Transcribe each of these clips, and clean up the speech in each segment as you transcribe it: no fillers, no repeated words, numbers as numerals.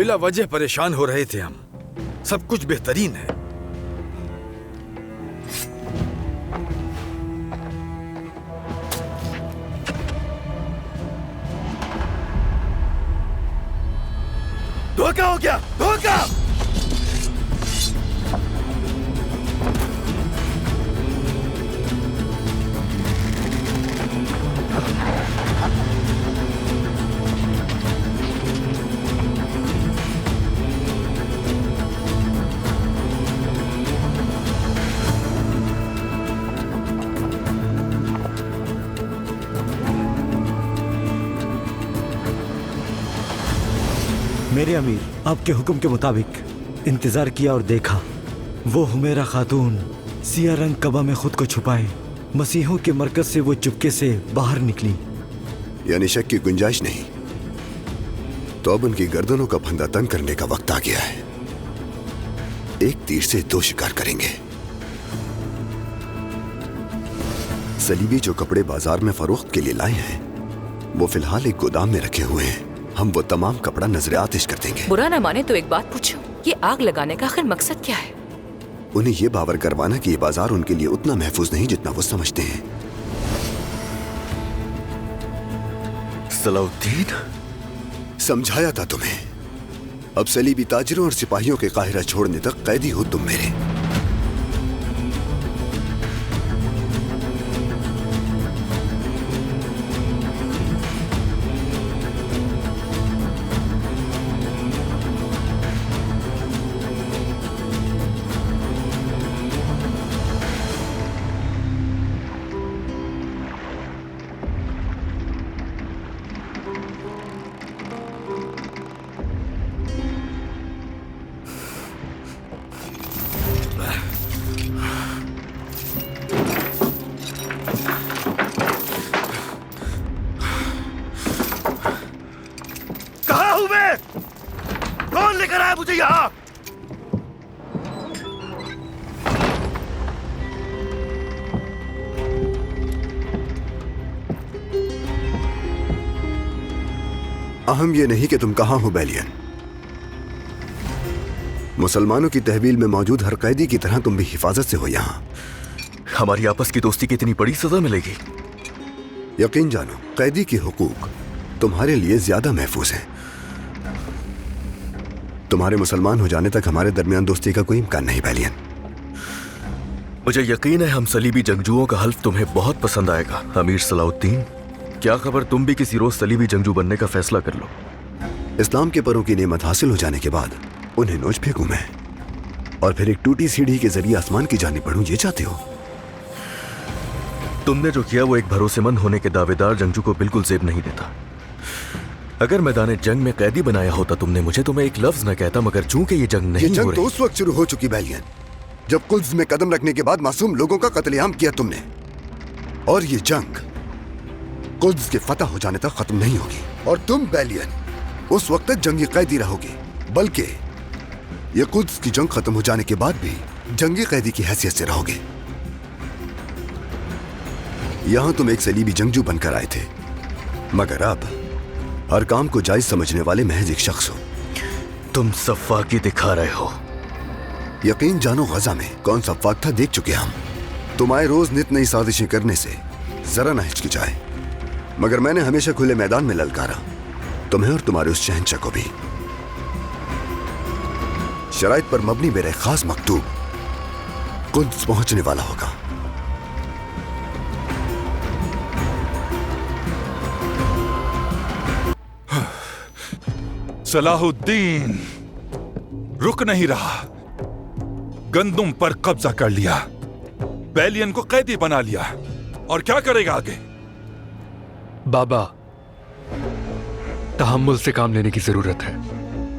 बिला वजह परेशान हो रहे थे हम। सब कुछ बेहतरीन है। धोखा हो गया, धोखा। मेरे अमीर, आपके हुक्म के मुताबिक इंतजार किया और देखा वो हुमेरा खातून सिया रंग कबा में खुद को छुपाए मसीहों के मरकज से वो चुपके से बाहर निकली। यानी शक की गुंजाइश नहीं। तो अब उनकी गर्दनों का फंदा तंग करने का वक्त आ गया है। एक तीर से दो शिकार करेंगे। सलीबी जो कपड़े बाजार में फरोख्त के लिए लाए हैं वो फिलहाल एक गोदाम में रखे हुए हैं। हम वो तमाम कपड़ा नजरे आतिश कर देंगे। बुरा ना माने तो एक बात पूछूं, ये आग लगाने का आखिर मकसद क्या है? उन्हें ये बावर करवाना कि ये बाजार उनके लिए उतना महफूज नहीं जितना वो समझते हैं। सलाउद्दीन, समझाया था तुम्हें। अब सलीबी ताजिरों और सिपाहियों के काहिरा छोड़ने तक कैदी हो तुम मेरे। कौन लेकर आया मुझे यहाँ? अहम ये नहीं कि तुम कहां हो बैलियन। मुसलमानों की तहवील में मौजूद हर कैदी की तरह तुम भी हिफाजत से हो यहाँ। हमारी आपस की दोस्ती की इतनी बड़ी सजा मिलेगी? यकीन जानो, कैदी के हुकूक तुम्हारे लिए ज्यादा महफूज हैं। तुम्हारे मुसलमान हो जाने तक हमारे दरमियान दोस्ती का कोई इम्कान नहीं बैलियन। मुझे यकीन है हम सलीबी जंगजुओं का हल्फ तुम्हें बहुत पसंद आएगा। अमीर सलाउद्दीन, क्या खबर तुम भी किसी रोज सलीबी जंगजू बनने का फैसला कर लो। इस्लाम के परों की नेमत हासिल हो जाने के बाद उन्हें नोच फेंकूं मैं और फिर एक टूटी सीढ़ी के जरिए आसमान की जानिब बढ़ूं, ये चाहते हो? तुमने जो किया वो एक भरोसेमंद होने के दावेदार जंगजू को बिल्कुल जेब नहीं देता। अगर मैदान जंग में कैदी बनाया होता तुमने मुझे तो मैं एक लफ्ज न कहता, मगर चूंकि ये जंग नहीं हो रही। ये जंग तो उस वक्त शुरू हो चुकी बैलियन जब कुल्स में कदम रखने के बाद मासूम लोगों का कत्लेआम किया तुमने। और ये जंग कुल्स के फतह हो जाने तक खत्म नहीं होगी और तुम बैलियन उस वक्त तक जंगी कैदी रहोगे। बल्कि ये कुल्स की जंग खत्म हो जाने के बाद भी जंगी कैदी की हैसियत से रहोगे। यहां तुम एक सलीबी जंगजू बनकर आए थे, मगर अब हर काम को जायज समझने वाले महज एक शख्स हो। तुम सफ़ाकी दिखा रहे हो। यकीन जानो, गजा में कौन सा वक्त था देख चुके हम। तुम आए रोज नित नई साजिशें करने से जरा ना हिचकिचाए, मगर मैंने हमेशा खुले मैदान में ललकारा तुम्हें और तुम्हारे उस शहंशाह को भी। शराइत पर मबनी मेरा खास मकतूब कुद्स पहुंचने वाला होगा। सलाहुद्दीन रुक नहीं रहा, गंदुम पर कब्जा कर लिया, बैलियन को कैदी बना लिया। और क्या करेगा आगे? बाबा, तहम्मुल से काम लेने की जरूरत है,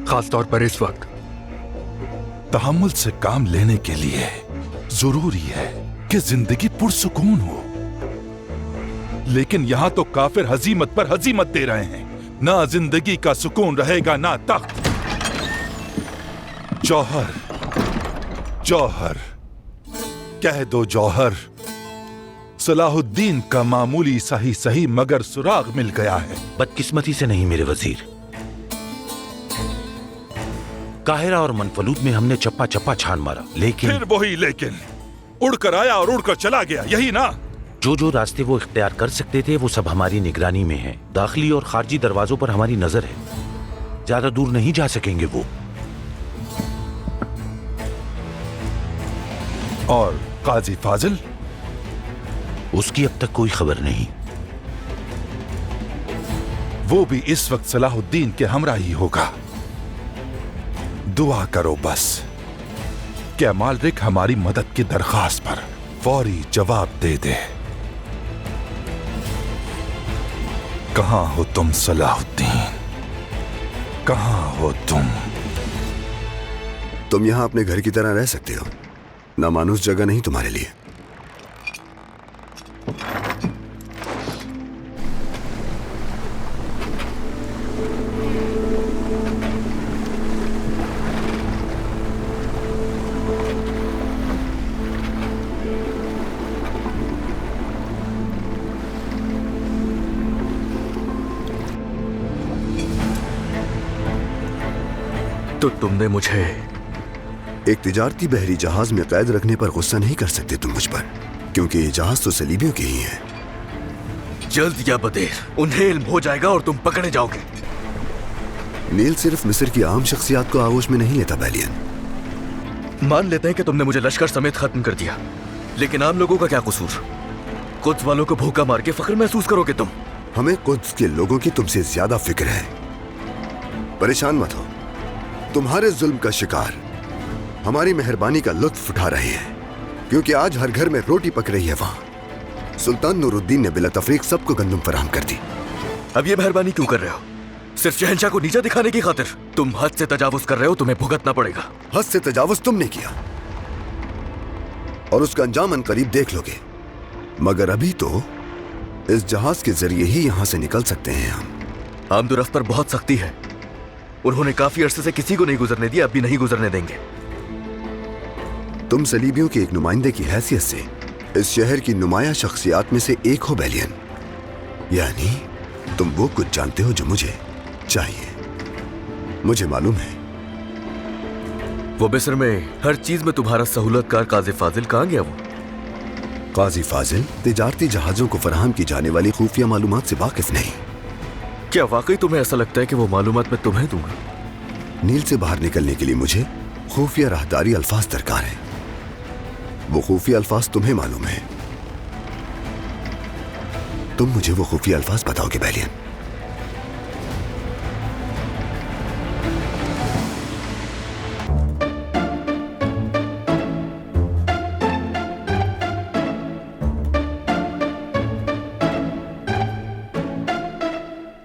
खास तौर पर इस वक्त। तहम्मुल से काम लेने के लिए जरूरी है कि जिंदगी पुरसुकून हो, लेकिन यहां तो काफिर हजीमत पर हजीमत दे रहे हैं। ना जिंदगी का सुकून रहेगा ना तख्त। जौहर, जौहर कह दो जौहर। सलाहुद्दीन का मामूली सही सही मगर सुराग मिल गया है। बदकिस्मती से नहीं मेरे वजीर, काहिरा और मनफलूद में हमने चप्पा चप्पा छान मारा, लेकिन फिर वही लेकिन उड़कर आया और उड़कर चला गया, यही ना? जो रास्ते वो इख्तियार कर सकते थे वो सब हमारी निगरानी में है। दाखिली और खारजी दरवाजों पर हमारी नजर है, ज्यादा दूर नहीं जा सकेंगे वो। और काजी फाजिल? उसकी अब तक कोई खबर नहीं। वो भी इस वक्त सलाहुद्दीन के हमरा ही होगा। दुआ करो बस कि अमालरिक हमारी मदद की दरखास्त पर फौरी जवाब दे दे। कहां हो तुम सलाहुद्दीन, कहां हो तुम? तुम यहां अपने घर की तरह रह सकते हो, नामानुस जगह नहीं तुम्हारे लिए। तो तुमने मुझे एक तिजारती बहरी जहाज में कैद रखने पर गुस्सा नहीं कर सकते तुम मुझ पर, क्योंकि ये जहाज तो सलीबियों के ही है। जल्द या बदेर उन्हें इल्म हो जाएगा और तुम पकड़े जाओगे। नील सिर्फ मिस्र की आम शख्सियात को आगोश में नहीं लेता बैलियन। मान लेते हैं कि तुमने मुझे लश्कर समेत खत्म कर दिया, लेकिन आम लोगों का क्या कसूर? कुद्स वालों को भूखा मार के फख्र महसूस करोगे तुम। हमें कुद्स के लोगों की तुमसे ज्यादा फिक्र है। परेशान मत हो, तुम्हारे जुल्म का शिकार हमारी मेहरबानी का लुत्फ उठा रहे हैं, क्योंकि आज हर घर में रोटी पक रही है। वहां सुल्तान नूरुद्दीन ने बिला तफरीक सबको गंदम फराहम कर दी। अब ये मेहरबानी क्यों कर रहे हो? सिर्फ शहंशाह को नीचा दिखाने की खातिर? तुम हद से तजावुज कर रहे हो, तुम्हें भुगतना पड़ेगा। हद से तजावुज तुमने किया और उसका अंजाम अनकरीब देख लोगे, मगर अभी तो इस जहाज के जरिए ही यहां से निकल सकते हैं हम। आमदुरफ पर बहुत सख्ती है। उन्होंने काफी अरसे से किसी को नहीं गुजरने दिया, अब भी नहीं गुजरने देंगे। तुम सलीबियों के एक नुमाइंदे की हैसियत से इस शहर की नुमाया शख्सियात में से एक हो बैलियन, यानी तुम वो कुछ जानते हो जो मुझे चाहिए। मुझे मालूम है। वो मिस्र में हर चीज में तुम्हारा सहूलतकार काजी फाजिल कहां गया? वो काजी फाजिल तिजारती जहाजों को फराहम की जाने वाली खुफिया मालूमात से वाकिफ नहीं। क्या वाकई तुम्हें ऐसा लगता है कि वो मालूमात मैं तुम्हें दूंगा? नील से बाहर निकलने के लिए मुझे खुफिया राहदारी अल्फाज दरकार है। वो खुफिया अल्फाज तुम्हें मालूम है। तुम मुझे वो खुफिया अल्फाज बताओगे बैलियन?